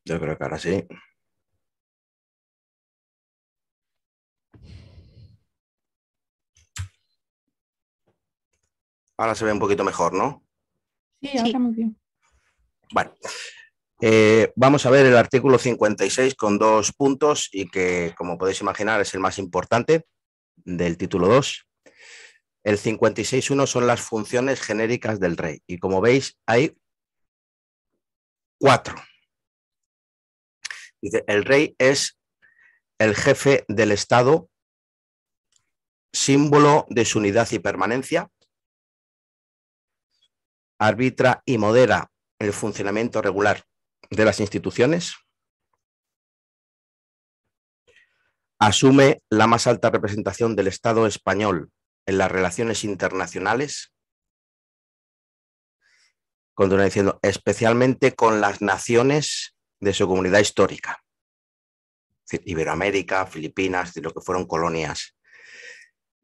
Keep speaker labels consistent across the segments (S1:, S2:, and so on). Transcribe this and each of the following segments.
S1: Yo creo que ahora sí. Ahora se ve un poquito mejor, ¿no?
S2: Sí, ahora muy bien.
S1: Bueno, vamos a ver el artículo 56 con 2 puntos y que, como podéis imaginar, es el más importante del título 2. El 56.1 son las funciones genéricas del rey y, como veis, hay 4. Dice, el rey es el jefe del Estado, símbolo de su unidad y permanencia, arbitra y modera el funcionamiento regular de las instituciones, asume la más alta representación del Estado español en las relaciones internacionales, continúa diciendo, especialmente con las naciones de su comunidad histórica, es decir, Iberoamérica, Filipinas, de lo que fueron colonias.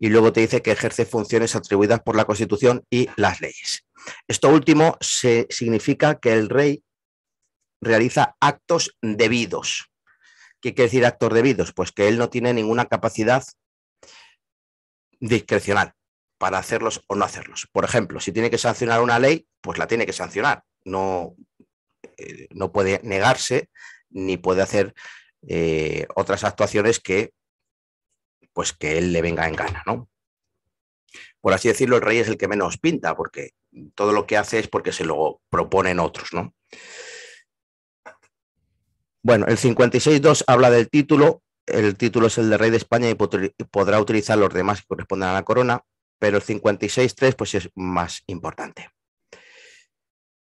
S1: Y luego te dice que ejerce funciones atribuidas por la Constitución y las leyes. Esto último significa que el rey realiza actos debidos. ¿Qué quiere decir actos debidos? Pues que él no tiene ninguna capacidad discrecional para hacerlos o no hacerlos. Por ejemplo, si tiene que sancionar una ley, pues la tiene que sancionar. No puede negarse ni puede hacer otras actuaciones pues que él le venga en gana, ¿no? Por así decirlo, el rey es el que menos pinta, porque todo lo que hace es porque se lo proponen otros, ¿no? Bueno, el 56.2 habla del título. El título es el de rey de España y podrá utilizar los demás que corresponden a la corona, pero el 56.3 pues es más importante.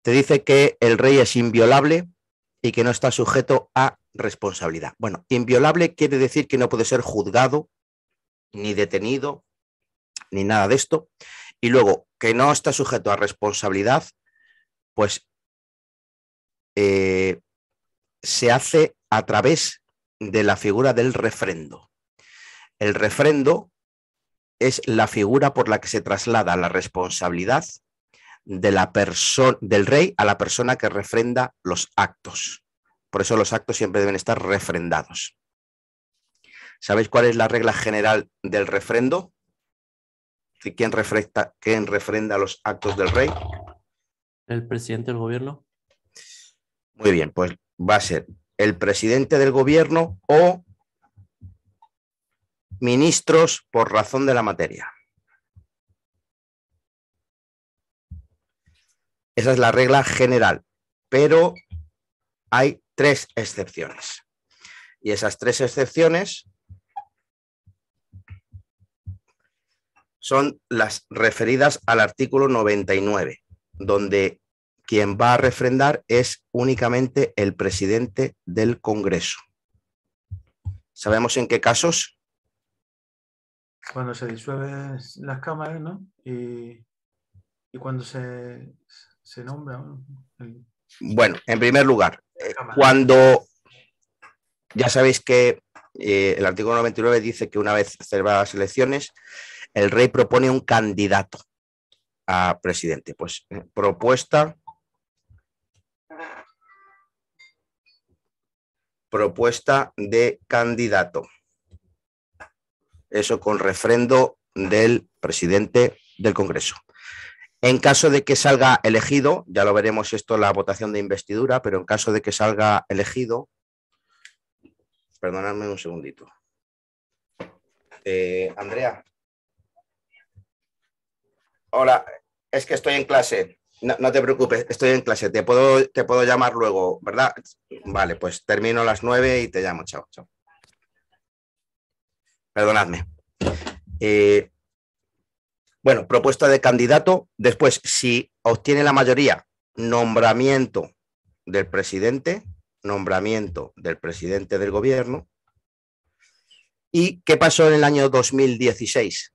S1: Te dice que el rey es inviolable y que no está sujeto a responsabilidad. Bueno, inviolable quiere decir que no puede ser juzgado, ni detenido, ni nada de esto. Y luego, que no está sujeto a responsabilidad, pues se hace a través de la figura del refrendo. El refrendo es la figura por la que se traslada la responsabilidad del rey a la persona que refrenda los actos. Por eso los actos siempre deben estar refrendados. ¿Sabéis cuál es la regla general del refrendo? ¿Quién refrenda los actos del rey?
S3: El presidente del gobierno.
S1: Muy bien, pues va a ser el presidente del gobierno o ministros por razón de la materia. Esa es la regla general, pero hay 3 excepciones. Y esas 3 excepciones son las referidas al artículo 99, donde quien va a refrendar es únicamente el presidente del Congreso. ¿Sabemos en qué casos?
S4: Cuando se disuelven las cámaras, ¿no? Y cuando se nombra, ¿no?
S1: Bueno, en primer lugar, cuando ya sabéis que el artículo 99 dice que una vez celebradas las elecciones, el rey propone un candidato a presidente. Pues propuesta de candidato. Eso con refrendo del presidente del Congreso. En caso de que salga elegido, ya lo veremos esto en la votación de investidura, pero en caso de que salga elegido, perdonadme un segundito. Andrea. Hola, es que estoy en clase. No te preocupes, estoy en clase. Te puedo llamar luego, ¿verdad? Vale, pues termino a las 9 y te llamo. Chao, chao. Perdonadme. Bueno, propuesta de candidato. Después, si obtiene la mayoría, nombramiento del presidente del gobierno. ¿Y qué pasó en el año 2016?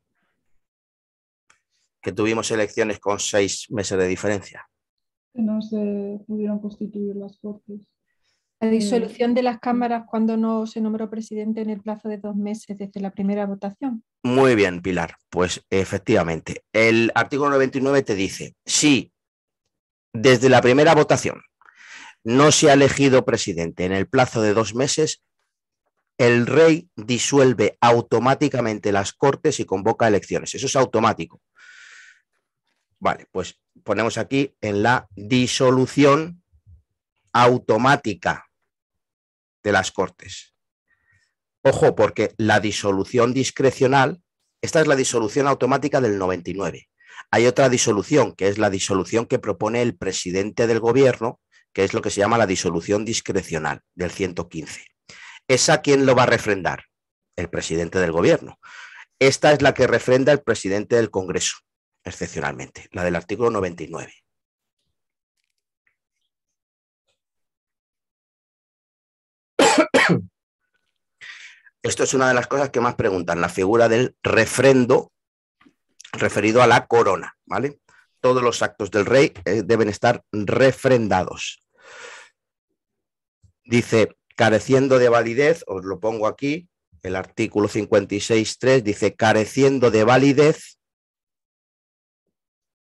S1: Que tuvimos elecciones con 6 meses de diferencia.
S2: Que no se pudieron constituir las Cortes.
S5: La disolución de las cámaras cuando no se nombró presidente en el plazo de 2 meses desde la primera votación.
S1: Muy bien, Pilar. Pues efectivamente, el artículo 99 te dice, si desde la primera votación no se ha elegido presidente en el plazo de 2 meses, el rey disuelve automáticamente las Cortes y convoca elecciones. Eso es automático. Vale, pues ponemos aquí en la disolución automática de las Cortes. Ojo, porque la disolución discrecional, esta es la disolución automática del 99. Hay otra disolución, que es la disolución que propone el presidente del gobierno, que es lo que se llama la disolución discrecional del 115. ¿Esa quién lo va a refrendar? El presidente del gobierno. Esta es la que refrenda el presidente del Congreso, excepcionalmente, la del artículo 99. Esto es una de las cosas que más preguntan, la figura del refrendo referido a la corona, ¿vale? Todos los actos del rey deben estar refrendados. Dice, careciendo de validez, os lo pongo aquí, el artículo 56.3 dice, careciendo de validez,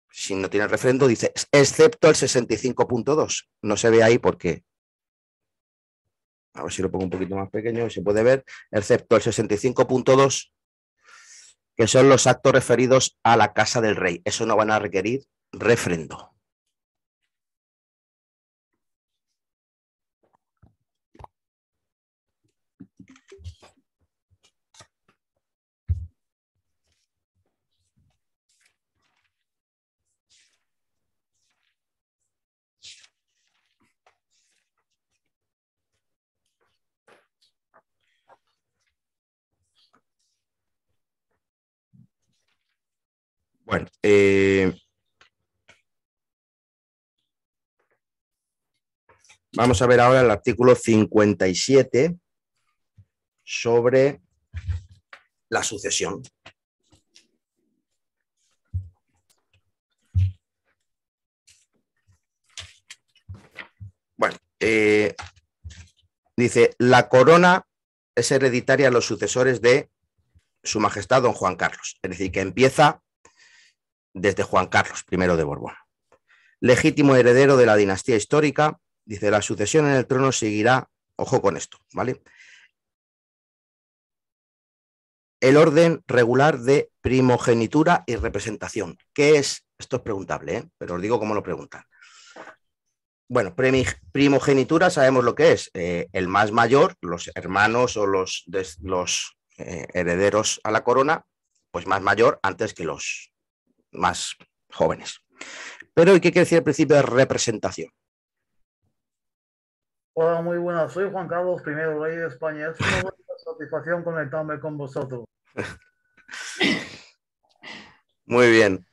S1: si no tiene refrendo, dice, excepto el 65.2. No se ve ahí porque, a ver si lo pongo un poquito más pequeño, se puede ver, excepto el 65.2, que son los actos referidos a la casa del rey. Eso no van a requerir refrendo. Bueno, vamos a ver ahora el artículo 57 sobre la sucesión. Bueno, dice, la corona es hereditaria a los sucesores de Su Majestad Don Juan Carlos, es decir, que empieza desde Juan Carlos I de Borbón. Legítimo heredero de la dinastía histórica, dice, la sucesión en el trono seguirá, ojo con esto, ¿vale? El orden regular de primogenitura y representación. ¿Qué es? Esto es preguntable, pero os digo cómo lo preguntan. Bueno, primogenitura sabemos lo que es. El más mayor, los hermanos o los herederos a la corona, pues más mayor antes que los más jóvenes. Pero ¿y qué quiere decir el principio de representación?
S6: Hola, muy buenas. Soy Juan Carlos I, rey de España. Es una buena satisfacción conectarme con vosotros.
S1: Muy bien.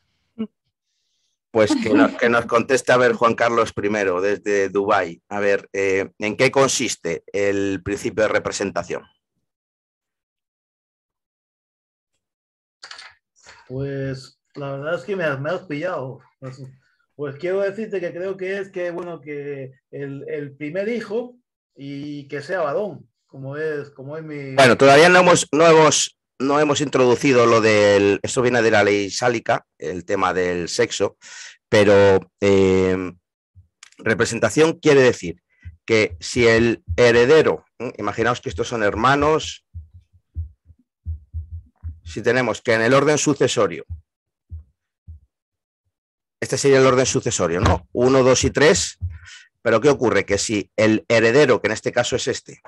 S1: Pues que nos conteste, a ver, Juan Carlos I, desde Dubái. A ver, ¿en qué consiste el principio de representación?
S6: Pues la verdad es que me has pillado. Pues quiero decirte que creo que es que, bueno, que el primer hijo y que sea varón, como es mi...
S1: Bueno, todavía no hemos introducido lo del... Eso viene de la ley sálica, el tema del sexo, pero representación quiere decir que si el heredero, imaginaos que estos son hermanos, si tenemos que en el orden sucesorio, este sería el orden sucesorio, ¿no? 1, 2 y 3, pero ¿qué ocurre? Que si el heredero, que en este caso es este,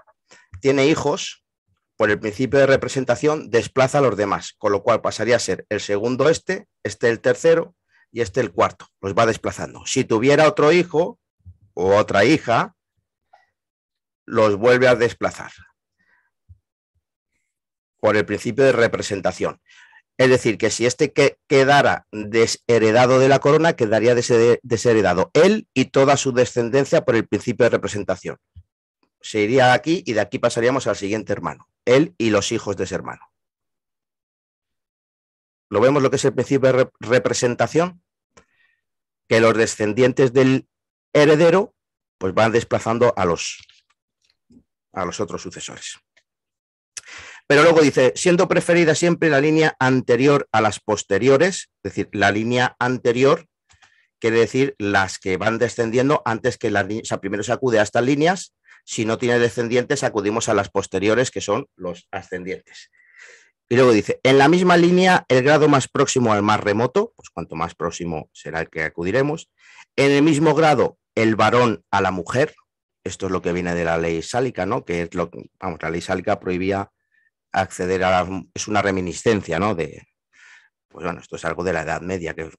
S1: tiene hijos, por el principio de representación desplaza a los demás, con lo cual pasaría a ser el segundo este el tercero y este el cuarto, los va desplazando. Si tuviera otro hijo o otra hija, los vuelve a desplazar por el principio de representación. Es decir, que si este quedara desheredado de la corona, quedaría desheredado él y toda su descendencia por el principio de representación. Se iría aquí y de aquí pasaríamos al siguiente hermano, él y los hijos de ese hermano. ¿Lo vemos lo que es el principio de representación? Que los descendientes del heredero pues van desplazando a los otros sucesores. Pero luego dice, siendo preferida siempre la línea anterior a las posteriores, es decir, la línea anterior quiere decir las que van descendiendo antes que las líneas, o sea, primero se acude a estas líneas, si no tiene descendientes acudimos a las posteriores, que son los ascendientes. Y luego dice, en la misma línea, el grado más próximo al más remoto, pues cuanto más próximo será el que acudiremos. En el mismo grado, el varón a la mujer, esto es lo que viene de la ley sálica, ¿no? Que es lo que, vamos, la ley sálica prohibía acceder es una reminiscencia, ¿no? Pues bueno, esto es algo de la Edad Media, que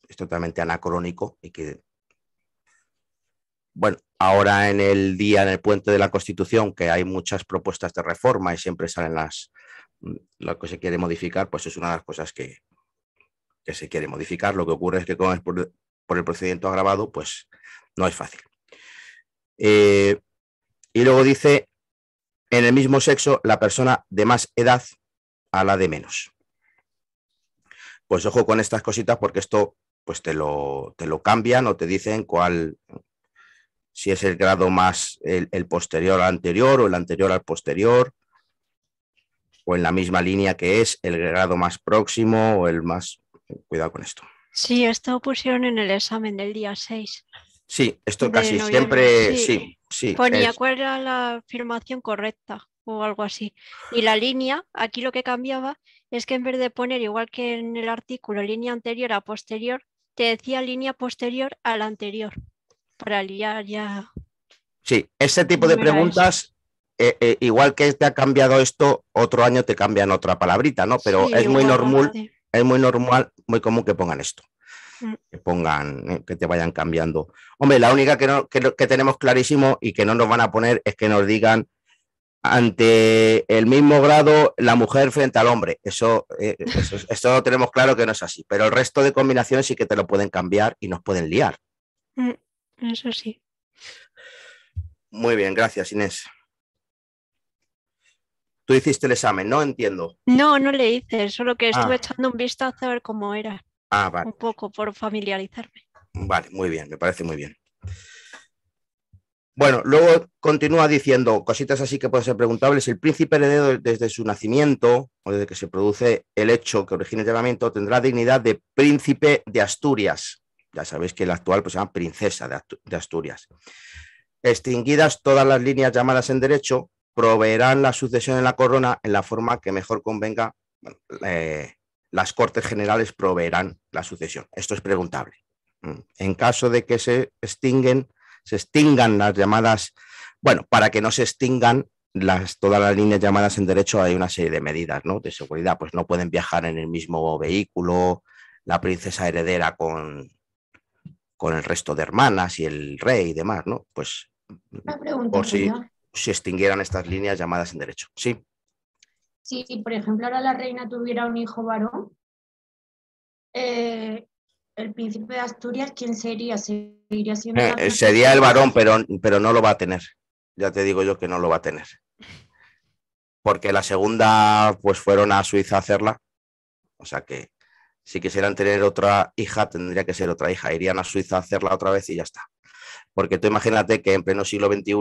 S1: es totalmente anacrónico y que, bueno, ahora en el puente de la Constitución, que hay muchas propuestas de reforma y siempre salen lo que se quiere modificar, pues es una de las cosas que se quiere modificar. Lo que ocurre es que como es por el procedimiento agravado, pues no es fácil. Y luego dice, en el mismo sexo, la persona de más edad a la de menos. Pues ojo con estas cositas porque esto pues te lo cambian o te dicen si es el grado más el posterior al anterior o el anterior al posterior, o en la misma línea que es el grado más próximo o el más... Cuidado con esto.
S7: Sí, esto pusieron en el examen del día 6.
S1: Sí, esto
S7: de
S1: casi
S7: noviembre.
S1: siempre, sí.
S7: Ponía cuál era la afirmación correcta o algo así. Y la línea, aquí lo que cambiaba es que en vez de poner, igual que en el artículo, línea anterior a posterior, te decía línea posterior a la anterior, para liar ya.
S1: Sí, ese tipo de preguntas, igual que te ha cambiado esto, otro año te cambian otra palabrita, ¿no? Pero sí, es muy normal, muy común que pongan esto. Que te vayan cambiando. Hombre, la única que tenemos clarísimo y que no nos van a poner es que nos digan ante el mismo grado la mujer frente al hombre. Eso lo tenemos claro que no es así, pero el resto de combinaciones sí que te lo pueden cambiar y nos pueden liar.
S7: Eso sí.
S1: Muy bien, gracias, Inés. Tú hiciste el examen, ¿no? Entiendo.
S7: No le hice, solo que estuve echando un vistazo a ver cómo era.
S1: Vale.
S7: Un poco por familiarizarme.
S1: Vale, muy bien, me parece muy bien. Bueno, luego continúa diciendo cositas así que pueden ser preguntables. El príncipe heredero desde su nacimiento o desde que se produce el hecho que origina el llamamiento tendrá dignidad de príncipe de Asturias. Ya sabéis que el actual pues, se llama princesa de Asturias. Extinguidas todas las líneas llamadas en derecho, proveerán la sucesión en la corona en la forma que mejor convenga. Las Cortes Generales proveerán la sucesión. Esto es preguntable. En caso de que se extingan las llamadas, bueno, para que no se extingan todas las líneas llamadas en derecho hay una serie de medidas, ¿no? De seguridad, pues no pueden viajar en el mismo vehículo, la princesa heredera con el resto de hermanas y el rey y demás, ¿no? Pues por si extinguieran estas líneas llamadas en derecho. Sí.
S8: Si, por ejemplo, ahora la reina tuviera un hijo varón, el príncipe de Asturias, ¿quién sería? ¿Seguiría siendo
S1: sería el varón, pero no lo va a tener. Ya te digo yo que no lo va a tener. Porque la segunda, pues fueron a Suiza a hacerla. O sea que si quisieran tener otra hija, tendría que ser otra hija. Irían a Suiza a hacerla otra vez y ya está. Porque tú imagínate que en pleno siglo XXI,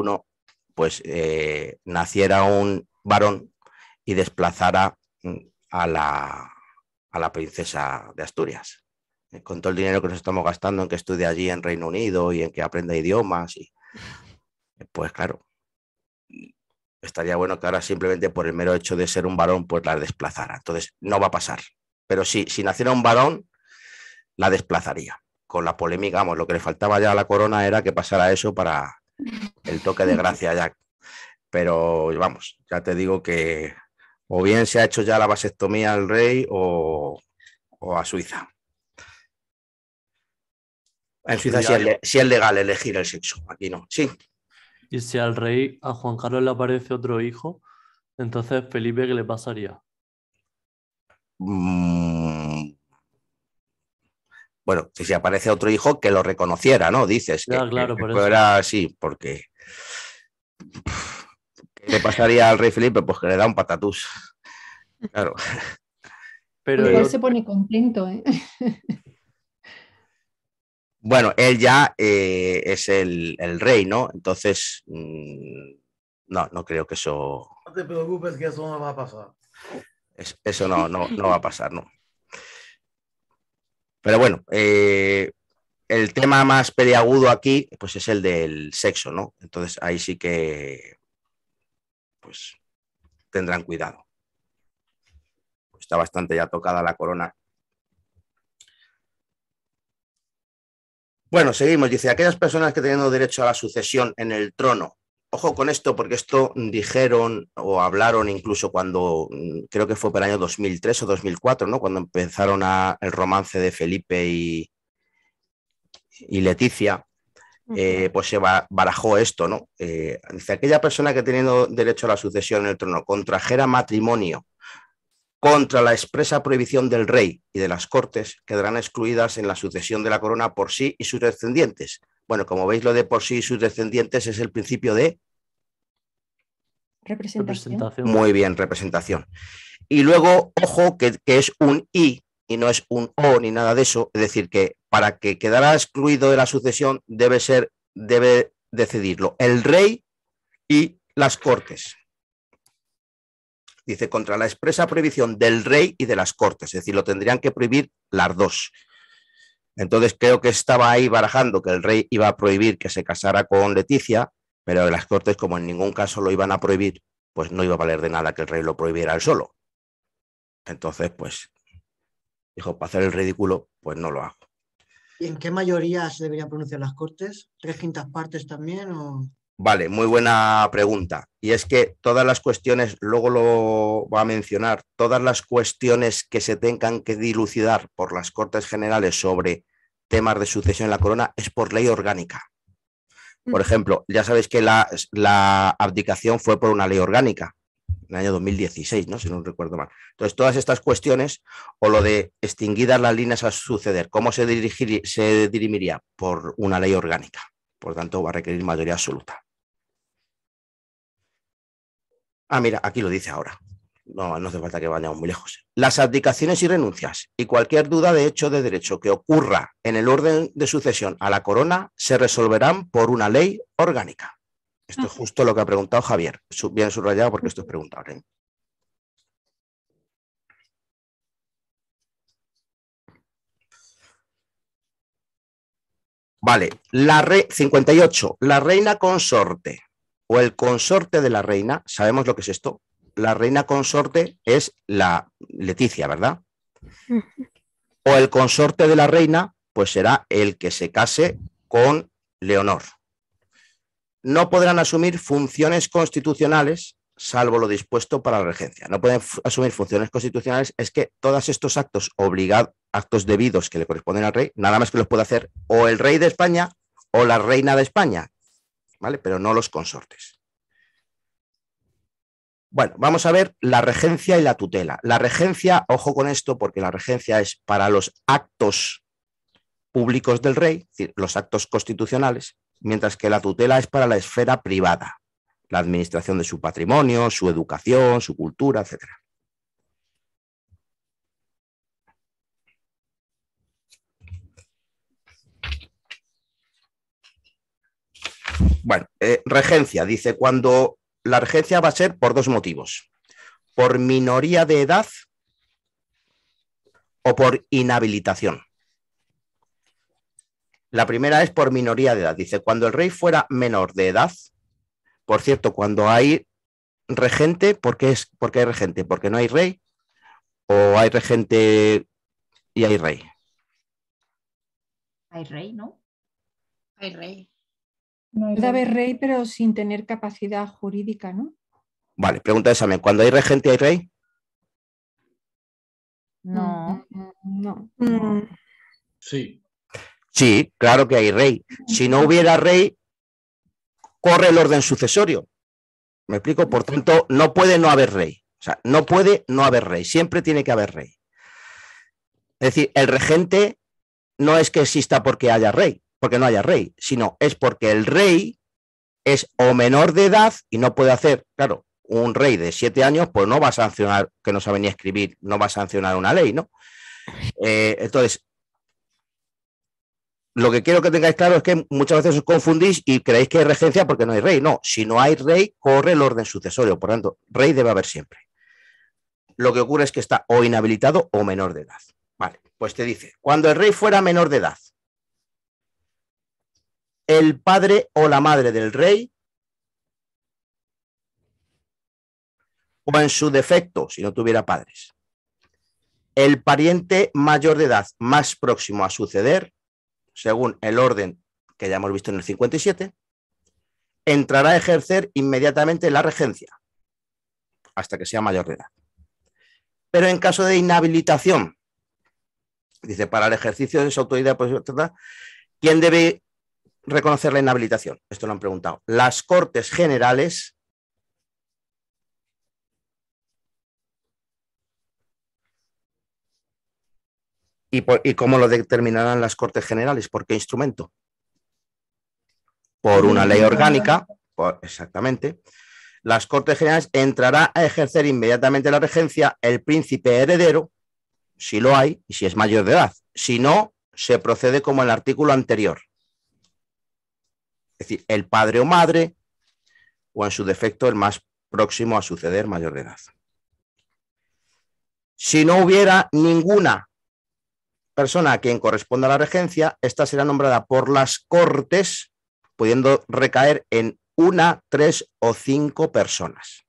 S1: pues naciera un varón y desplazara a la princesa de Asturias. Con todo el dinero que nos estamos gastando en que estudie allí en Reino Unido y en que aprenda idiomas, pues claro, estaría bueno que ahora simplemente por el mero hecho de ser un varón, pues la desplazara. Entonces, no va a pasar. Pero sí, si naciera un varón, la desplazaría. Con la polémica, vamos, lo que le faltaba ya a la corona era que pasara eso para el toque de gracia ya. Pero vamos, ya te digo que o bien se ha hecho ya la vasectomía al rey o a Suiza. En Suiza sí es legal elegir el sexo, aquí no. Sí.
S3: Y si al rey, a Juan Carlos le aparece otro hijo, entonces Felipe, ¿qué le pasaría?
S1: Bueno, si aparece otro hijo, que lo reconociera, ¿no? Dices
S3: ya,
S1: que,
S3: claro,
S1: que
S3: por
S1: fuera así, porque ¿qué le pasaría al rey Felipe? Pues que le da un patatús. Claro.
S5: Pero igual se pone contento, ¿eh?
S1: Bueno, él ya es el rey, ¿no? Entonces, no creo que eso...
S6: No te preocupes que eso no va a pasar.
S1: Eso no va a pasar, ¿no? Pero bueno, el tema más peliagudo aquí, pues es el del sexo, ¿no? Entonces ahí sí que, pues, tendrán cuidado. Está bastante ya tocada la corona. Bueno, seguimos. Dice, aquellas personas que teniendo derecho a la sucesión en el trono. Ojo con esto, porque esto dijeron o hablaron incluso cuando, creo que fue por el año 2003 o 2004, ¿no? Cuando empezaron el romance de Felipe y Leticia, pues se barajó esto, ¿no? Dice, aquella persona que teniendo derecho a la sucesión en el trono contrajera matrimonio contra la expresa prohibición del rey y de las cortes, quedarán excluidas en la sucesión de la corona por sí y sus descendientes. Bueno, como veis, lo de por sí y sus descendientes es el principio de...
S5: Representación.
S1: Muy bien, representación. Y luego, ojo, que es un y no es un o ni nada de eso. Es decir, que para que quedara excluido de la sucesión debe decidirlo el rey y las cortes. Dice, contra la expresa prohibición del rey y de las cortes. Es decir, lo tendrían que prohibir las dos. Entonces creo que estaba ahí barajando que el rey iba a prohibir que se casara con Leticia, pero las cortes, como en ningún caso lo iban a prohibir, pues no iba a valer de nada que el rey lo prohibiera él solo. Entonces, pues, dijo, para hacer el ridículo, pues no lo hago.
S9: ¿Y en qué mayoría se deberían pronunciar las cortes? ¿3/5 partes también? O...
S1: Vale, muy buena pregunta. Y es que todas las cuestiones, luego lo va a mencionar, todas las cuestiones que se tengan que dilucidar por las Cortes Generales sobre temas de sucesión en la corona es por ley orgánica. Por ejemplo, ya sabéis que la abdicación fue por una ley orgánica, en el año 2016, ¿no? Si no recuerdo mal. Entonces, todas estas cuestiones, o lo de extinguidas las líneas a suceder, ¿cómo se dirimiría? Por una ley orgánica. Por tanto, va a requerir mayoría absoluta. Ah, mira, aquí lo dice ahora. No hace falta que vayamos muy lejos. Las abdicaciones y renuncias y cualquier duda de hecho de derecho que ocurra en el orden de sucesión a la corona se resolverán por una ley orgánica. Esto es justo lo que ha preguntado Javier. Bien subrayado porque esto es preguntado, ¿eh? Vale, 58. La reina consorte o el consorte de la reina, ¿sabemos lo que es esto? La reina consorte es la Leticia, ¿verdad? O el consorte de la reina, pues será el que se case con Leonor. No podrán asumir funciones constitucionales, salvo lo dispuesto para la regencia. No pueden asumir funciones constitucionales, es que todos estos actos obligados, actos debidos que le corresponden al rey, nada más que los puede hacer o el rey de España o la reina de España, ¿vale? Pero no los consortes. Bueno, vamos a ver la regencia y la tutela. La regencia, ojo con esto, porque la regencia es para los actos públicos del rey, es decir, los actos constitucionales, mientras que la tutela es para la esfera privada, la administración de su patrimonio, su educación, su cultura, etc. Bueno, regencia, dice, cuando la regencia va a ser por dos motivos, por minoría de edad o por inhabilitación. La primera es por minoría de edad, dice, cuando el rey fuera menor de edad, por cierto, cuando hay regente, ¿por qué hay regente? ¿Porque no hay rey? ¿O hay regente y hay rey?
S10: Hay rey, ¿no?
S8: Hay rey.
S5: Puede haber rey, pero sin tener capacidad jurídica, ¿no?
S1: Vale, pregunta de examen. ¿Cuando hay regente hay rey?
S10: No.
S5: No.
S6: Sí.
S1: Sí, claro que hay rey. Si no hubiera rey, corre el orden sucesorio. ¿Me explico? Por tanto, no puede no haber rey. O sea, no puede no haber rey. Siempre tiene que haber rey. Es decir, el regente no es que exista porque haya rey, porque no haya rey, sino es porque el rey es o menor de edad y no puede hacer, claro, un rey de 7 años, pues no va a sancionar, que no sabe ni escribir, no va a sancionar una ley, ¿no? Entonces, lo que quiero que tengáis claro es que muchas veces os confundís y creéis que hay regencia porque no hay rey. No, si no hay rey, corre el orden sucesorio. Por tanto, rey debe haber siempre. Lo que ocurre es que está o inhabilitado o menor de edad. Vale, pues te dice, cuando el rey fuera menor de edad, el padre o la madre del rey, o en su defecto, si no tuviera padres, el pariente mayor de edad más próximo a suceder, según el orden que ya hemos visto en el 57, entrará a ejercer inmediatamente la regencia hasta que sea mayor de edad. Pero en caso de inhabilitación, dice, para el ejercicio de su autoridad, pues, ¿quién debe reconocer la inhabilitación? Esto lo han preguntado. Las Cortes Generales ¿Y cómo lo determinarán las Cortes Generales? ¿Por qué instrumento? Por una ley orgánica, exactamente. Las Cortes Generales entrará a ejercer inmediatamente la regencia el príncipe heredero, si lo hay, y si es mayor de edad. Si no, se procede como el artículo anterior. Es decir, el padre o madre, o en su defecto el más próximo a suceder mayor de edad. Si no hubiera ninguna persona a quien corresponda la regencia, esta será nombrada por las Cortes, pudiendo recaer en 1, 3 o 5 personas.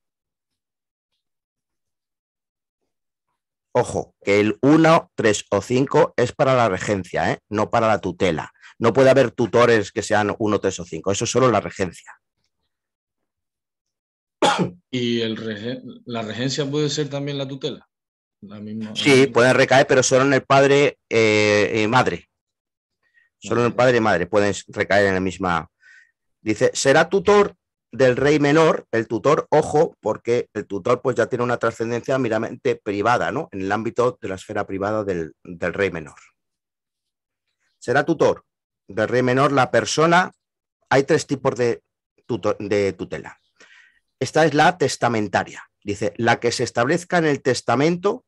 S1: Ojo, que el 1, 3 o 5 es para la regencia, no para la tutela. No puede haber tutores que sean 1, 3 o 5, eso es solo la regencia.
S10: ¿Y la regencia puede ser también la tutela?
S1: Sí, pueden recaer, pero solo en el padre y madre. Solo en el padre y madre pueden recaer en la misma. Dice, será tutor del rey menor, el tutor, ojo, porque el tutor pues ya tiene una trascendencia meramente privada, ¿no? En el ámbito de la esfera privada del rey menor. Será tutor del rey menor la persona. Hay 3 tipos de tutela. Esta es la testamentaria. Dice, la que se establezca en el testamento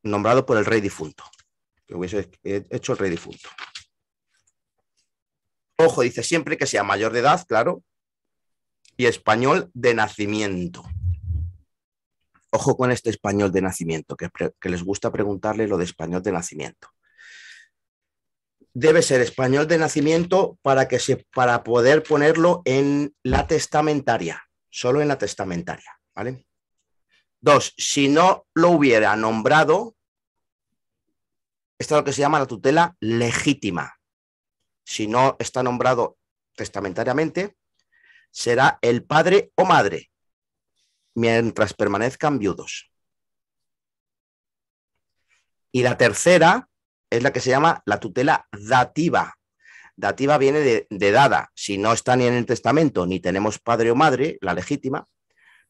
S1: nombrado por el rey difunto, que hubiese hecho el rey difunto. Ojo, dice, siempre que sea mayor de edad, claro, y español de nacimiento. Ojo con este español de nacimiento, que les gusta preguntarle lo de español de nacimiento. Debe ser español de nacimiento para poder ponerlo en la testamentaria, solo en la testamentaria, ¿vale? 2, si no lo hubiera nombrado, esto es lo que se llama la tutela legítima. Si no está nombrado testamentariamente, será el padre o madre, mientras permanezcan viudos. Y la tercera es la que se llama la tutela dativa. Dativa viene de dada. Si no está ni en el testamento, ni tenemos padre o madre, la legítima,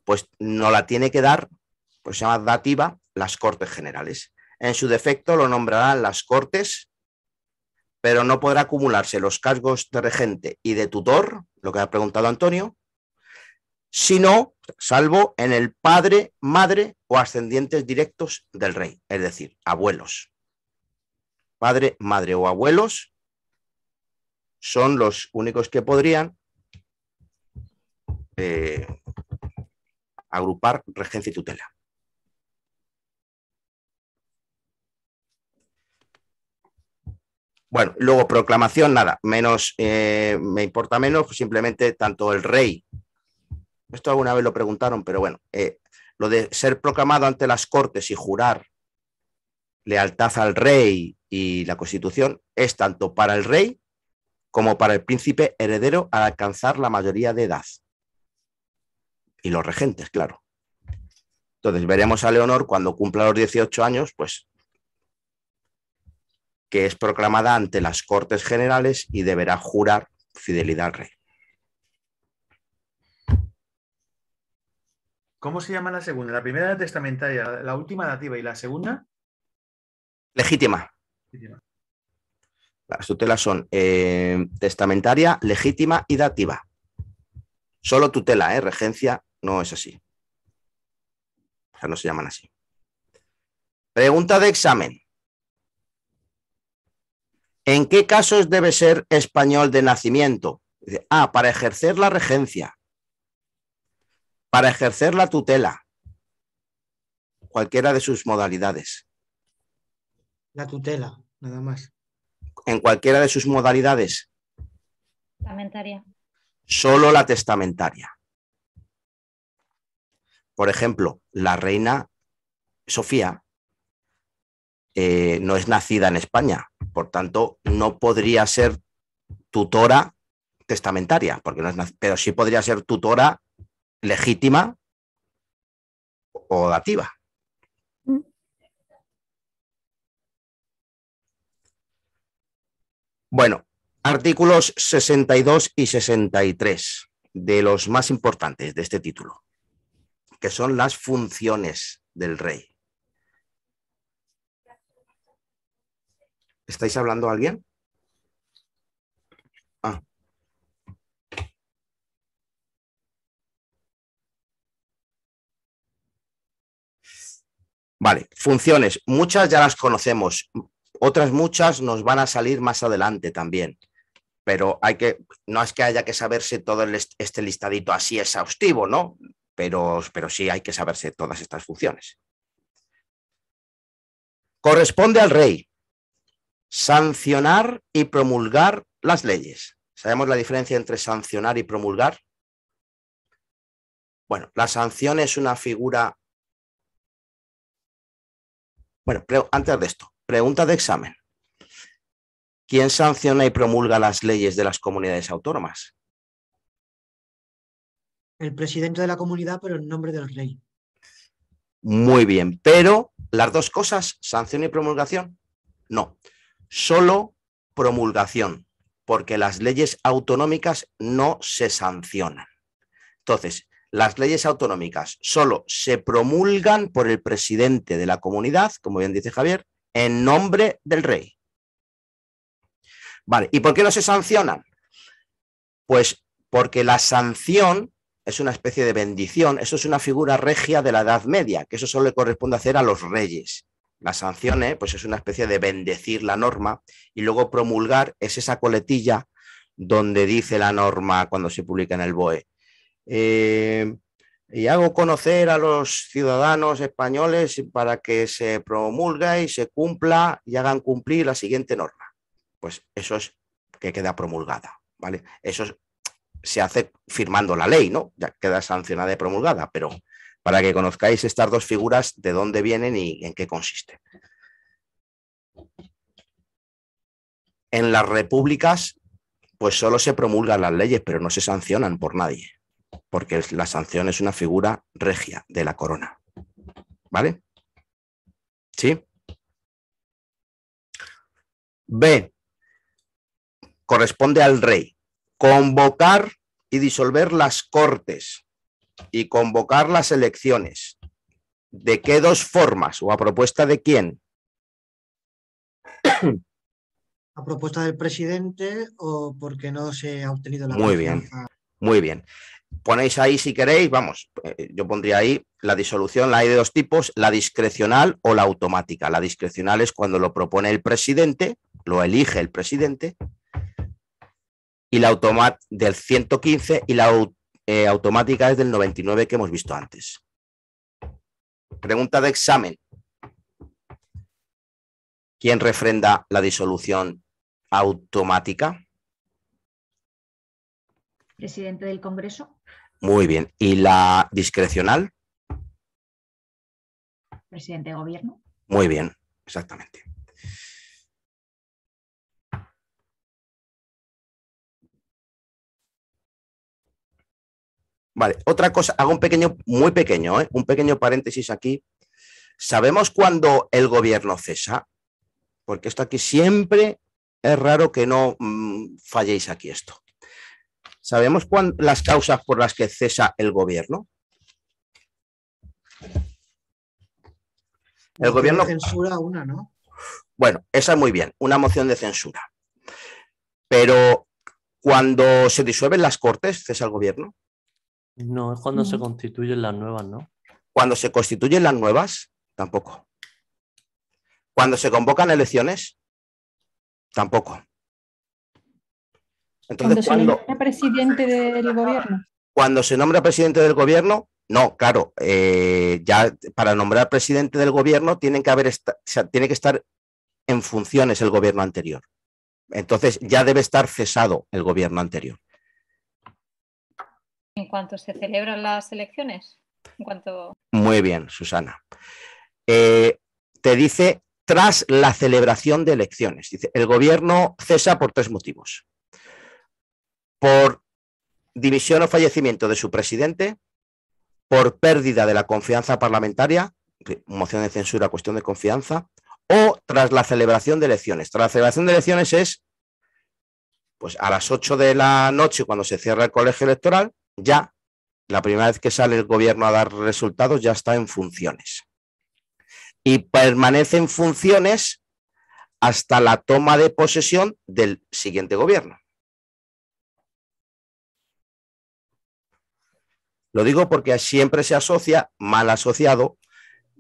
S1: pues no la tiene que dar, pues se llama dativa, las Cortes Generales. En su defecto lo nombrarán las Cortes, pero no podrá acumularse los cargos de regente y de tutor, lo que ha preguntado Antonio, sino, salvo en el padre, madre o ascendientes directos del rey, es decir, abuelos. Padre, madre o abuelos son los únicos que podrían agrupar regencia y tutela. Bueno, luego proclamación, nada, menos, me importa menos, pues simplemente tanto el rey, esto alguna vez lo preguntaron, pero bueno, lo de ser proclamado ante las Cortes y jurar lealtad al rey y la Constitución es tanto para el rey como para el príncipe heredero al alcanzar la mayoría de edad. Y los regentes, claro. Entonces veremos a Leonor cuando cumpla los 18 años, pues que es proclamada ante las Cortes Generales y deberá jurar fidelidad al rey.
S4: ¿Cómo se llama la segunda? La primera era testamentaria, la última dativa y la segunda
S1: legítima.
S4: legítima.
S1: Las tutelas son testamentaria, legítima y dativa. Solo tutela, regencia no es así. O sea, no se llaman así. Pregunta de examen. ¿En qué casos debe ser español de nacimiento? Dice, para ejercer la regencia, para ejercer la tutela, cualquiera de sus modalidades.
S9: La tutela, nada más.
S1: En cualquiera de sus modalidades.
S11: Testamentaria.
S1: Solo la testamentaria. Por ejemplo, la reina Sofía no es nacida en España, por tanto, no podría ser tutora testamentaria, porque no es pero sí podría ser tutora legítima o dativa. Bueno, artículos 62 y 63, de los más importantes de este título, que son las funciones del rey. ¿Estáis hablando a alguien? Ah. Vale, funciones. Muchas ya las conocemos. Otras muchas nos van a salir más adelante también. Pero no es que haya que saberse todo este listadito así exhaustivo, ¿no? Pero sí hay que saberse todas estas funciones. Corresponde al rey sancionar y promulgar las leyes. ¿Sabemos la diferencia entre sancionar y promulgar? Bueno, la sanción es una figura... Bueno, antes de esto, pregunta de examen. ¿Quién sanciona y promulga las leyes de las comunidades autónomas?
S9: El presidente de la comunidad, pero en nombre del rey.
S1: Muy bien, pero las dos cosas, sanción y promulgación, no. Solo promulgación, porque las leyes autonómicas no se sancionan. Entonces, las leyes autonómicas solo se promulgan por el presidente de la comunidad, como bien dice Javier, en nombre del rey. Vale, ¿y por qué no se sancionan? Pues porque la sanción es una especie de bendición, eso es una figura regia de la Edad Media, que eso solo le corresponde hacer a los reyes. La sanción, pues es una especie de bendecir la norma, y luego promulgar es esa coletilla donde dice la norma cuando se publica en el BOE. Y hago conocer a los ciudadanos españoles para que se promulgue y se cumpla y hagan cumplir la siguiente norma. Pues eso es que queda promulgada, ¿vale? Eso se hace firmando la ley, ¿no? Ya queda sancionada y promulgada, pero para que conozcáis estas dos figuras, de dónde vienen y en qué consiste. En las repúblicas, pues solo se promulgan las leyes, pero no se sancionan por nadie, porque la sanción es una figura regia de la corona. ¿Vale? ¿Sí? B. Corresponde al rey convocar y disolver las cortes y convocar las elecciones. ¿De qué dos formas o a propuesta de quién?
S9: A propuesta del presidente o porque no se ha obtenido la
S1: Muy bien,
S9: confianza.
S1: muy bien. Ponéis ahí si queréis, vamos, yo pondría ahí la disolución, la hay de dos tipos, la discrecional o la automática. La discrecional es cuando lo propone el presidente, lo elige el presidente, y la automática del 115 y la automática es del 99 que hemos visto antes. Pregunta de examen. ¿Quién refrenda la disolución automática?
S11: Presidente del Congreso.
S1: Muy bien. ¿Y la discrecional?
S11: Presidente de Gobierno.
S1: Muy bien, exactamente. Vale, otra cosa, hago un pequeño, muy pequeño, un pequeño paréntesis aquí. ¿Sabemos cuándo el gobierno cesa? Porque esto aquí siempre es raro que no falléis aquí esto. ¿Sabemos las causas por las que cesa el gobierno? El gobierno...
S9: de censura una, ¿no?
S1: Bueno, esa es muy bien, una moción de censura. Pero cuando se disuelven las Cortes, ¿cesa el gobierno?
S3: No, es cuando se constituyen las nuevas, ¿no?
S1: Cuando se constituyen las nuevas, tampoco. Cuando se convocan elecciones, tampoco. Entonces,
S5: cuando se nombra presidente del gobierno.
S1: Cuando se nombra presidente del gobierno, no, claro, ya para nombrar presidente del gobierno tiene que estar en funciones el gobierno anterior. Entonces ya debe estar cesado el gobierno anterior.
S12: En cuanto se celebran las elecciones, en cuanto...
S1: Muy bien, Susana. Te dice tras la celebración de elecciones. Dice, el gobierno cesa por 3 motivos. Por dimisión o fallecimiento de su presidente, por pérdida de la confianza parlamentaria, moción de censura, cuestión de confianza, o tras la celebración de elecciones. Tras la celebración de elecciones es pues a las 8 de la noche, cuando se cierra el colegio electoral, ya la primera vez que sale el gobierno a dar resultados ya está en funciones. Y permanece en funciones hasta la toma de posesión del siguiente gobierno. Lo digo porque siempre se asocia, mal asociado,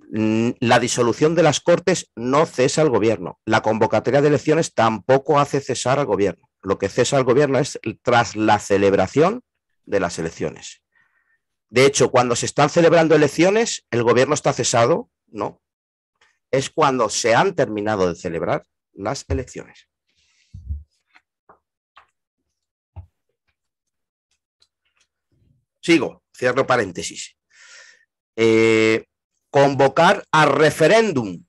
S1: la disolución de las Cortes no cesa al gobierno. La convocatoria de elecciones tampoco hace cesar al gobierno. Lo que cesa al gobierno es tras la celebración de las elecciones. De hecho, cuando se están celebrando elecciones, el gobierno está cesado, ¿no? Es cuando se han terminado de celebrar las elecciones. Sigo, cierro paréntesis. Convocar a referéndum.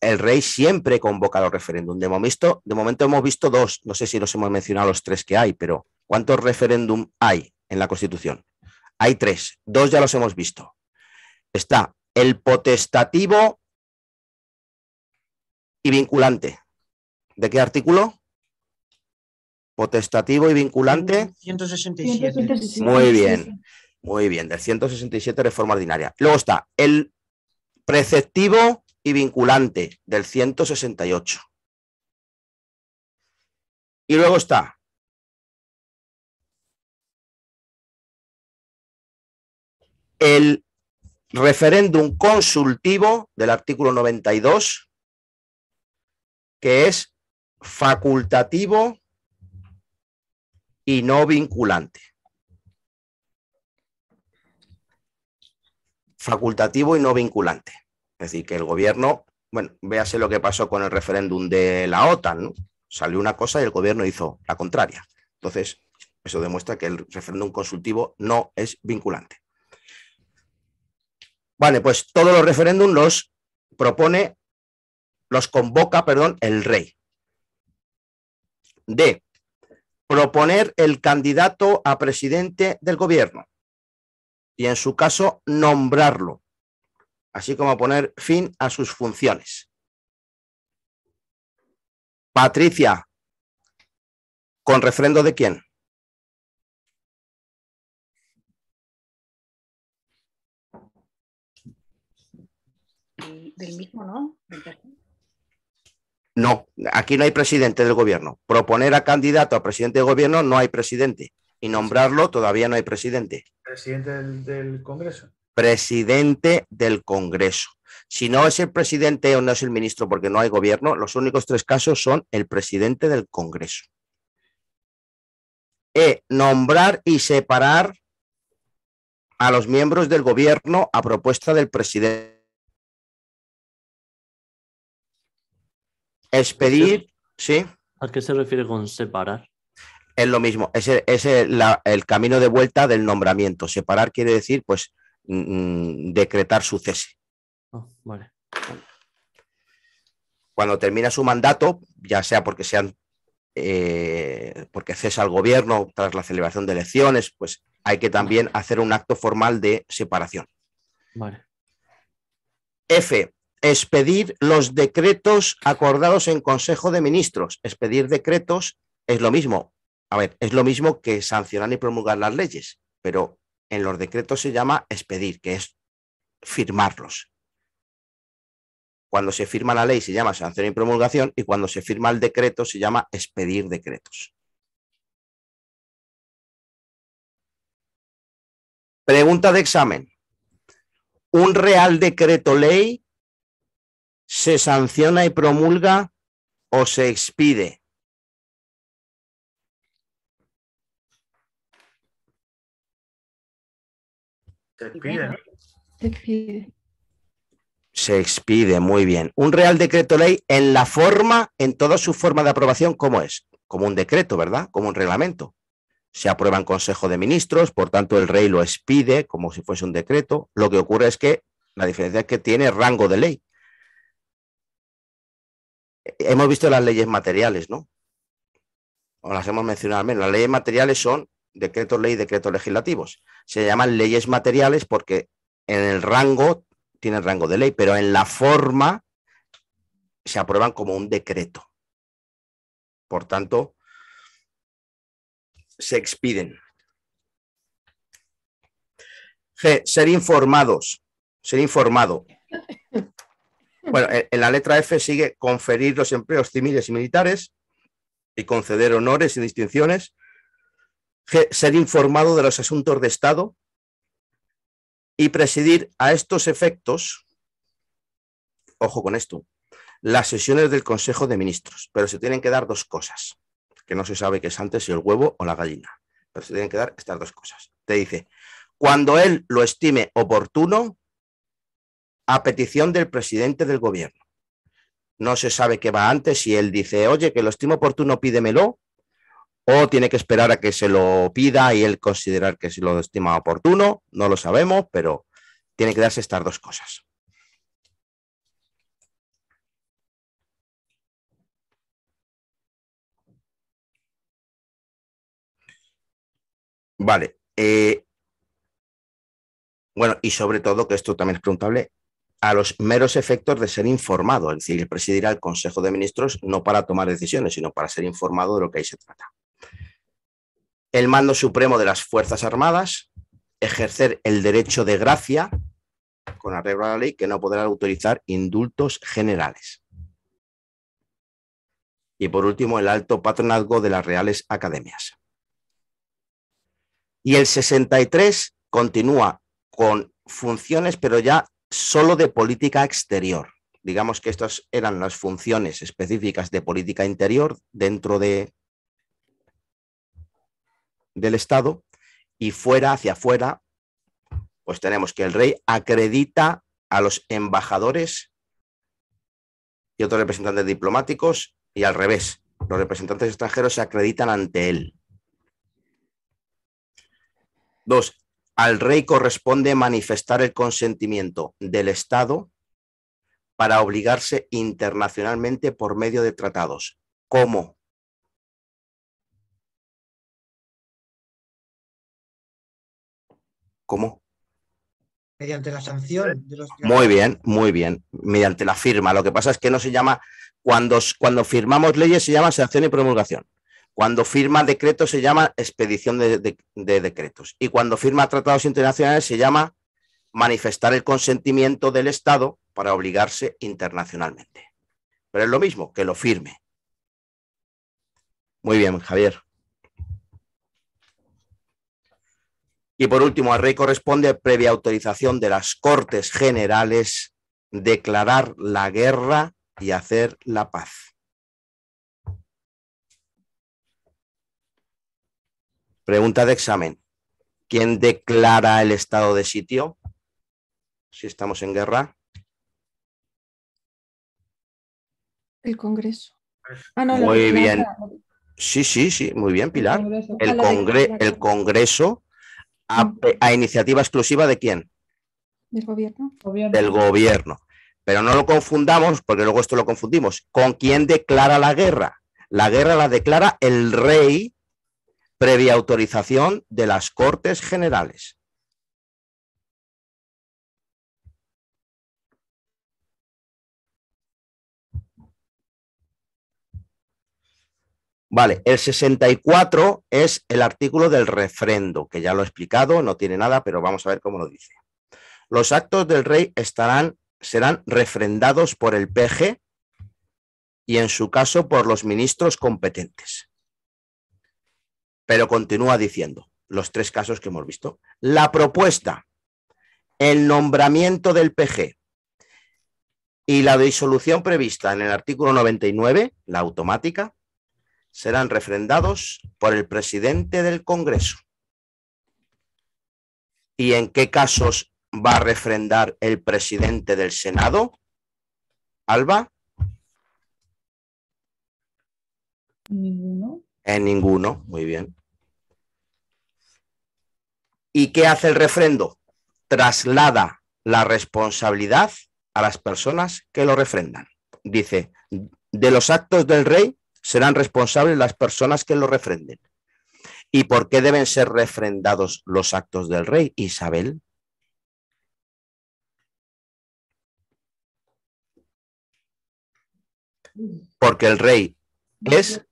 S1: El rey siempre convoca a los referéndum. De momento hemos visto 2, no sé si los hemos mencionado los 3 que hay, pero ¿cuántos referéndum hay en la Constitución? Hay 3, 2 ya los hemos visto. Está el potestativo y vinculante. ¿De qué artículo? Potestativo y vinculante.
S9: 167.
S1: Muy bien, del 167 reforma ordinaria. Luego está el preceptivo y vinculante del 168. Y luego está el referéndum consultivo del artículo 92, que es facultativo y no vinculante. Facultativo y no vinculante. Es decir, que el gobierno, bueno, véase lo que pasó con el referéndum de la OTAN, ¿no? Salió una cosa y el gobierno hizo la contraria. Entonces, eso demuestra que el referéndum consultivo no es vinculante. Vale, pues todos los referéndums los convoca, el rey. D. Proponer el candidato a presidente del gobierno y en su caso nombrarlo, así como poner fin a sus funciones. Patricia, ¿con refrendo de quién?
S11: Del mismo, ¿no?
S1: No, aquí no hay presidente del gobierno. Proponer a candidato a presidente del gobierno no hay presidente. Y nombrarlo todavía no hay presidente.
S4: Presidente del Congreso.
S1: Presidente del Congreso. Si no es el presidente o no es el ministro porque no hay gobierno, los únicos 3 casos son el presidente del Congreso. Nombrar y separar a los miembros del gobierno a propuesta del presidente. Expedir, ¿sí?
S3: ¿A qué se refiere con separar?
S1: Es lo mismo, es el camino de vuelta del nombramiento. Separar quiere decir, pues, decretar su cese.
S3: Oh, vale.
S1: Cuando termina su mandato, ya sea porque porque cesa el gobierno tras la celebración de elecciones, pues hay que también hacer un acto formal de separación.
S3: Vale.
S1: F. Expedir los decretos acordados en Consejo de Ministros. Expedir decretos es lo mismo. A ver, es lo mismo que sancionar y promulgar las leyes, pero en los decretos se llama expedir, que es firmarlos. Cuando se firma la ley se llama sanción y promulgación y cuando se firma el decreto se llama expedir decretos. Pregunta de examen. ¿Un real decreto ley se sanciona y promulga o se expide?
S4: Se expide, ¿no?
S5: Se expide.
S1: Se expide, muy bien. Un Real Decreto Ley en la forma, en toda su forma de aprobación, ¿cómo es? Como un decreto, ¿verdad? Como un reglamento. Se aprueba en Consejo de Ministros, por tanto el rey lo expide como si fuese un decreto. Lo que ocurre es que la diferencia es que tiene rango de ley. Hemos visto las leyes materiales, ¿no? O las hemos mencionado al menos. Las leyes materiales son decretos ley y decretos legislativos. Se llaman leyes materiales porque en el rango tienen rango de ley, pero en la forma se aprueban como un decreto. Por tanto, se expiden. G, ser informados. Ser informado. Bueno, en la letra F sigue conferir los empleos civiles y militares y conceder honores y distinciones. G, ser informado de los asuntos de Estado y presidir a estos efectos, ojo con esto, las sesiones del Consejo de Ministros, pero se tienen que dar dos cosas, que no se sabe qué es antes, si el huevo o la gallina, pero se tienen que dar estas dos cosas. Te dice, cuando él lo estime oportuno, a petición del presidente del gobierno. No se sabe qué va antes, si él dice, oye, que lo estimo oportuno, pídemelo, o tiene que esperar a que se lo pida y él considerar que se lo estima oportuno, no lo sabemos, pero tiene que darse estas dos cosas. Vale. Bueno, y sobre todo, que esto también es preguntable, a los meros efectos de ser informado, es decir, presidirá el Consejo de Ministros no para tomar decisiones, sino para ser informado de lo que ahí se trata. El mando supremo de las Fuerzas Armadas, ejercer el derecho de gracia, con arreglo a la ley, que no podrá autorizar indultos generales. Y por último, el alto patronazgo de las Reales Academias. Y el 63 continúa con funciones, pero ya solo de política exterior. Digamos que estas eran las funciones específicas de política interior dentro del Estado, y fuera, hacia afuera, pues tenemos que el rey acredita a los embajadores y otros representantes diplomáticos, y al revés, los representantes extranjeros se acreditan ante él. 2. Al rey corresponde manifestar el consentimiento del Estado para obligarse internacionalmente por medio de tratados. ¿Cómo? ¿Cómo?
S9: Mediante la sanción de los
S1: Muy bien, muy bien. Mediante la firma. Lo que pasa es que no se llama, cuando firmamos leyes se llama sanción y promulgación. Cuando firma decretos se llama expedición de decretos. Y cuando firma tratados internacionales se llama manifestar el consentimiento del Estado para obligarse internacionalmente. Pero es lo mismo, que lo firme. Muy bien, Javier. Y por último, al rey corresponde, previa autorización de las Cortes Generales, declarar la guerra y hacer la paz. Pregunta de examen. ¿Quién declara el estado de sitio si estamos en guerra?
S5: El Congreso.
S1: Muy bien. Sí, muy bien, Pilar. El Congreso a iniciativa exclusiva ¿de quién?
S5: Del gobierno.
S1: Del gobierno. Pero no lo confundamos, porque luego esto lo confundimos. ¿Con quién declara la guerra? La guerra la declara el rey previa autorización de las Cortes Generales. Vale, el 64 es el artículo del refrendo, que ya lo he explicado, no tiene nada, pero vamos a ver cómo lo dice. Los actos del rey serán refrendados por el PG y en su caso por los ministros competentes. Pero continúa diciendo los tres casos que hemos visto. La propuesta, el nombramiento del PG y la disolución prevista en el artículo 99, la automática, serán refrendados por el presidente del Congreso. ¿Y en qué casos va a refrendar el presidente del Senado? Alba.
S2: Ninguno.
S1: En ninguno, muy bien. ¿Y qué hace el refrendo? Traslada la responsabilidad a las personas que lo refrendan. Dice, de los actos del rey serán responsables las personas que lo refrenden. ¿Y por qué deben ser refrendados los actos del rey, Isabel? Porque el rey es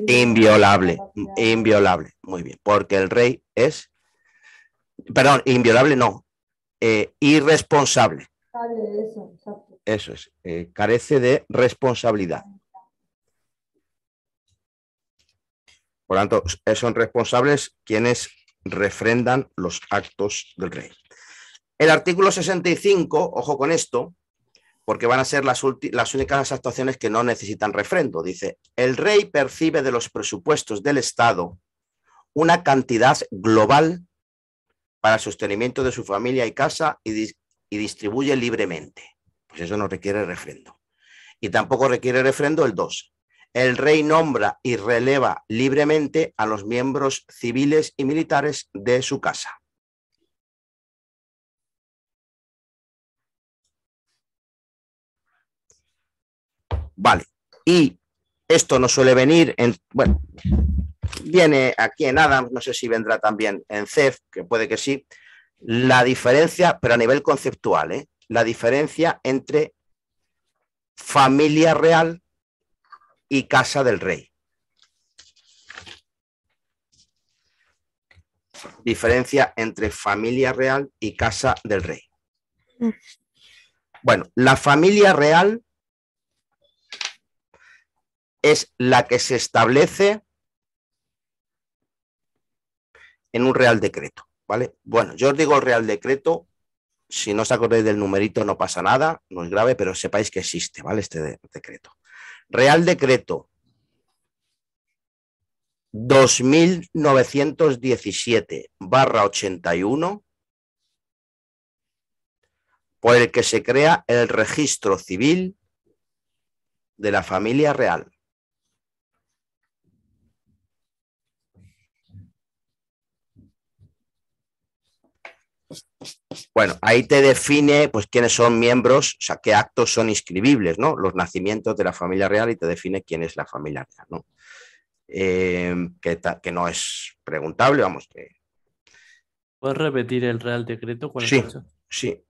S1: inviolable, inviolable, muy bien, porque el rey es, perdón, inviolable no, irresponsable. Eso es, carece de responsabilidad. Por lo tanto, son responsables quienes refrendan los actos del rey. El artículo 65, ojo con esto, porque van a ser las únicas actuaciones que no necesitan refrendo. Dice, el rey percibe de los presupuestos del Estado una cantidad global para el sostenimiento de su familia y casa y distribuye libremente. Pues eso no requiere refrendo. Y tampoco requiere refrendo el 2. El rey nombra y releva libremente a los miembros civiles y militares de su casa. Vale, y esto no suele venir en, bueno, viene aquí en Adams, no sé si vendrá también en CEF, que puede que sí, la diferencia, pero a nivel conceptual, la diferencia entre familia real y casa del rey. Diferencia entre familia real y casa del rey. Bueno, la familia real es la que se establece en un real decreto, ¿vale? Bueno, yo os digo el real decreto, si no os acordáis del numerito no pasa nada, no es grave, pero sepáis que existe, ¿vale? Este decreto. Real decreto 2917/81, por el que se crea el registro civil de la familia real. Bueno, ahí te define pues quiénes son miembros, o sea, qué actos son inscribibles, ¿no? Los nacimientos de la familia real y te define quién es la familia real, ¿no? Que no es preguntable, vamos.
S3: ¿Puedes repetir el Real Decreto? ¿Cuál
S1: Sí,
S3: has dicho?
S1: sí.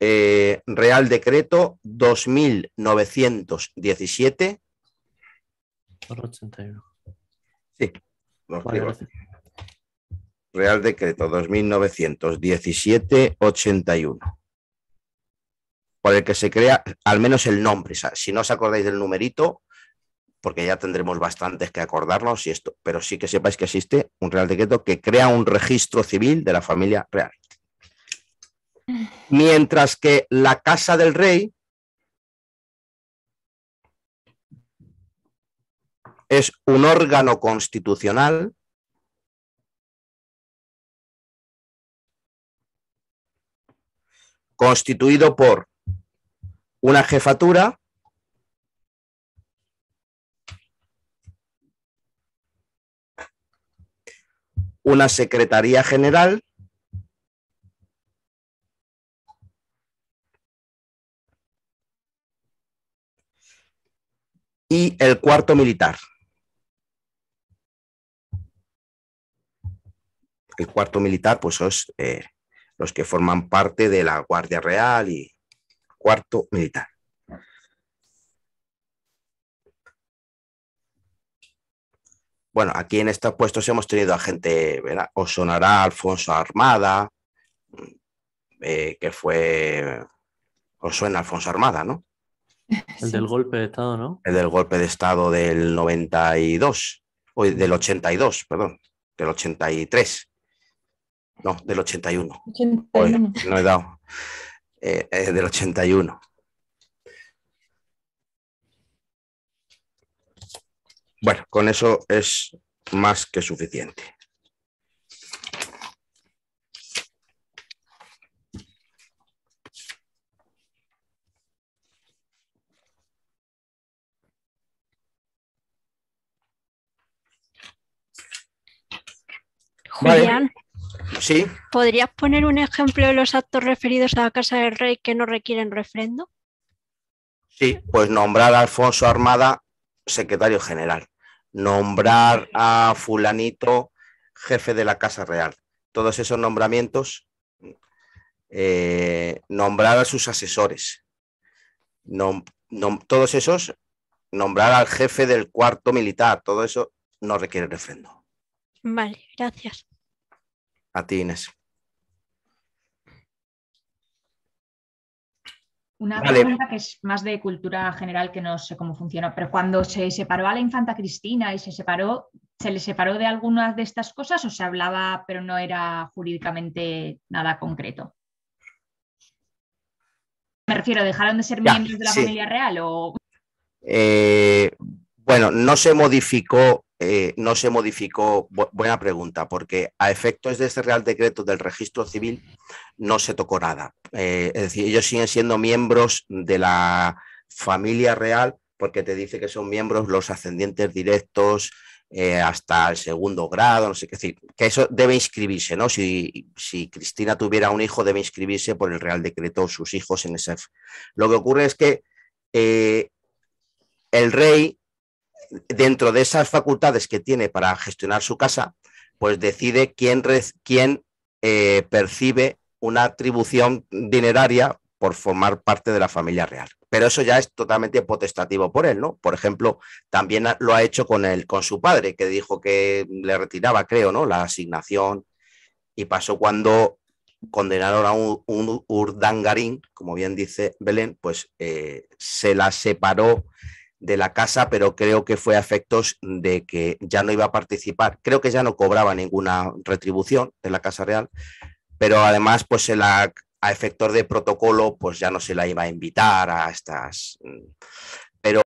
S1: Real Decreto 2917.
S3: 81.
S1: Sí, los
S3: Vale,
S1: digo.
S3: gracias.
S1: Real Decreto 2917/81, por el que se crea al menos el nombre. O sea, si no os acordáis del numerito, porque ya tendremos bastantes que acordarnos, y esto, pero sí que sepáis que existe un Real Decreto que crea un registro civil de la familia real. Mientras que la Casa del Rey es un órgano constitucional constituido por una jefatura, una secretaría general y el cuarto militar. El cuarto militar, pues es los que forman parte de la Guardia Real y cuarto militar. Bueno, aquí en estos puestos hemos tenido a gente, ¿verdad? Os sonará Alfonso Armada, que fue... Os suena Alfonso Armada, ¿no?
S3: El del golpe de Estado, ¿no?
S1: El del golpe de Estado del 92, o del 82, perdón, del 83. No, del 81.
S5: 81.
S1: Oye, no he dado. Del 81. Bueno, con eso es más que suficiente. Vale.
S7: Julián,
S1: Sí,
S7: ¿podrías poner un ejemplo de los actos referidos a la Casa del Rey que no requieren refrendo?
S1: sí, pues nombrar a Alfonso Armada secretario general, nombrar a fulanito jefe de la Casa Real. Todos esos nombramientos, nombrar a sus asesores, todos esos, nombrar al jefe del cuarto militar, todo eso no requiere refrendo.
S7: Vale, gracias.
S1: A ti, Inés.
S11: Una
S1: Vale.
S11: pregunta que es más de cultura general, que no sé cómo funciona, pero cuando se separó a la infanta Cristina y ¿se le separó de algunas de estas cosas o se hablaba pero no era jurídicamente nada concreto? Me refiero, ¿dejaron de ser miembros de la
S1: sí.
S11: familia real o...?
S1: Bueno, no se modificó, buena pregunta, porque a efectos de este Real Decreto del Registro Civil no se tocó nada. Es decir, ellos siguen siendo miembros de la familia real, porque te dice que son miembros los ascendientes directos hasta el segundo grado, no sé qué decir, que eso debe inscribirse, ¿no? Si Cristina tuviera un hijo, debe inscribirse por el Real Decreto sus hijos en ese. Lo que ocurre es que el rey, dentro de esas facultades que tiene para gestionar su casa, pues decide quién percibe una atribución dineraria por formar parte de la familia real. Pero eso ya es totalmente potestativo por él, ¿no? Por ejemplo, también lo ha hecho con su padre, que dijo que le retiraba, creo, ¿no?, la asignación, y pasó cuando condenaron a un Urdangarín, como bien dice Belén, pues se la separó de la casa, pero creo que fue a efectos de que ya no iba a participar, creo que ya no cobraba ninguna retribución de la Casa Real, pero además pues a efectos de protocolo pues ya no se la iba a invitar a estas, pero